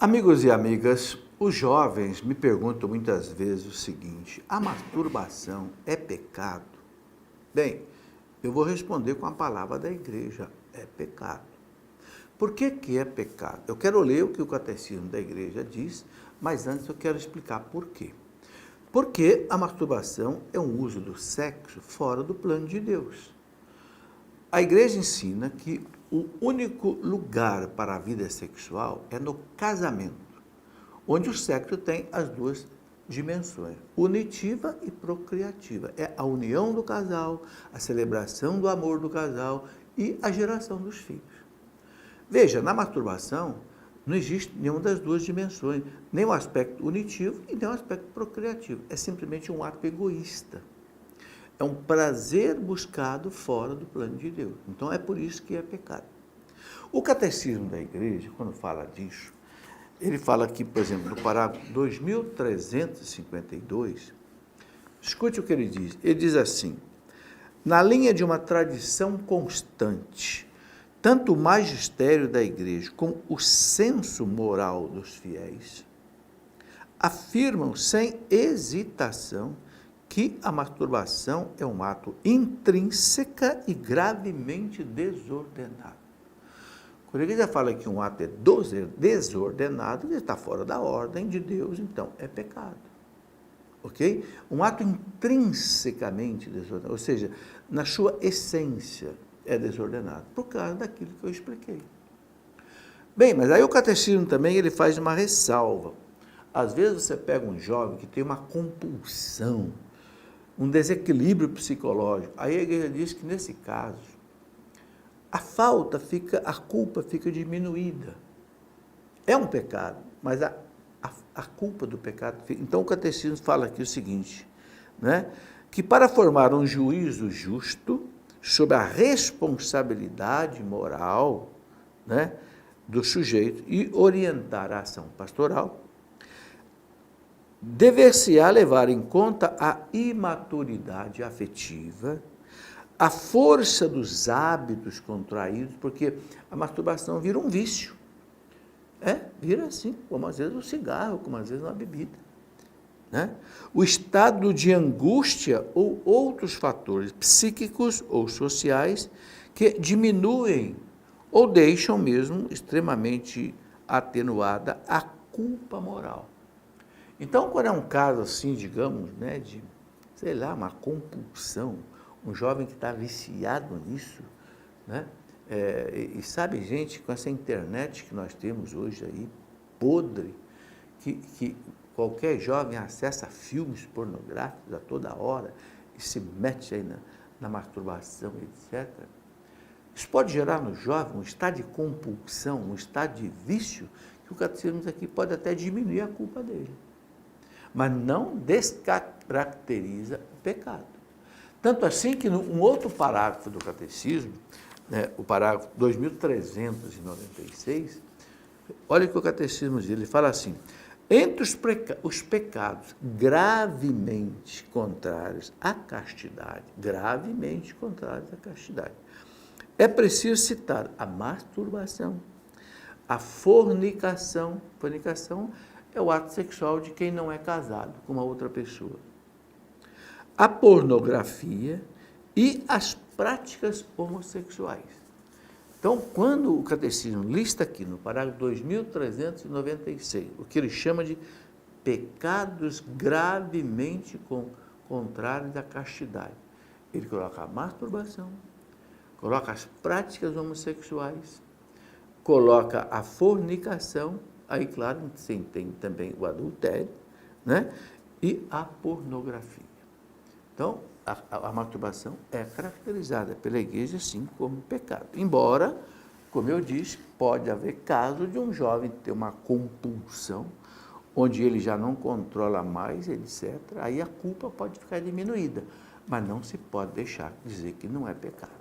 Amigos e amigas, os jovens me perguntam muitas vezes o seguinte: a masturbação é pecado? Bem, eu vou responder com a palavra da igreja: é pecado. Por que que é pecado? Eu quero ler o que o catecismo da igreja diz, mas antes eu quero explicar por quê. Porque a masturbação é um uso do sexo fora do plano de Deus. A igreja ensina que o único lugar para a vida sexual é no casamento, onde o sexo tem as duas dimensões, unitiva e procriativa. É a união do casal, a celebração do amor do casal e a geração dos filhos. Veja, na masturbação não existe nenhuma das duas dimensões, nem o aspecto unitivo e nem o aspecto procriativo. É simplesmente um ato egoísta. É um prazer buscado fora do plano de Deus. Então, é por isso que é pecado. O catecismo da igreja, quando fala disso, ele fala aqui, por exemplo, no parágrafo 2352, escute o que ele diz. Ele diz assim: na linha de uma tradição constante, tanto o magistério da igreja como o senso moral dos fiéis afirmam sem hesitação que a masturbação é um ato intrínseca e gravemente desordenado. Quando a igreja fala que um ato é desordenado, ele está fora da ordem de Deus, então é pecado. Ok? Um ato intrinsecamente desordenado, ou seja, na sua essência é desordenado, por causa daquilo que eu expliquei. Bem, mas aí o catecismo também ele faz uma ressalva. Às vezes você pega um jovem que tem uma compulsão, um desequilíbrio psicológico. Aí a igreja diz que, nesse caso, a culpa fica diminuída. É um pecado, mas a culpa do pecado fica. Então, o catecismo fala aqui o seguinte, né? Que para formar um juízo justo sobre a responsabilidade moral, né, do sujeito e orientar a ação pastoral, dever-se-á levar em conta a imaturidade afetiva, a força dos hábitos contraídos, porque a masturbação vira um vício. Vira assim, como às vezes o cigarro, como às vezes uma bebida. Né? O estado de angústia ou outros fatores psíquicos ou sociais que diminuem ou deixam mesmo extremamente atenuada a culpa moral. Então, quando é um caso assim, digamos, né, de, sei lá, uma compulsão, um jovem que está viciado nisso, né, e sabe, gente, com essa internet que nós temos hoje aí, podre, que qualquer jovem acessa filmes pornográficos a toda hora e se mete aí na masturbação, etc. Isso pode gerar no jovem um estado de compulsão, um estado de vício, que o catecismo aqui pode até diminuir a culpa dele, mas não descaracteriza o pecado. Tanto assim que um outro parágrafo do catecismo, né, o parágrafo 2396, olha o que o catecismo diz, ele fala assim: entre os pecados gravemente contrários à castidade, é preciso citar a masturbação, a fornicação é o ato sexual de quem não é casado com uma outra pessoa, a pornografia e as práticas homossexuais. Então, quando o catecismo lista aqui no parágrafo 2396, o que ele chama de pecados gravemente contrários à castidade, ele coloca a masturbação, coloca as práticas homossexuais, coloca a fornicação, aí, claro, tem também o adultério, né? E a pornografia. Então, a masturbação é caracterizada pela igreja, assim, como pecado. Embora, como eu disse, pode haver caso de um jovem ter uma compulsão, onde ele já não controla mais, etc. Aí a culpa pode ficar diminuída, mas não se pode deixar de dizer que não é pecado.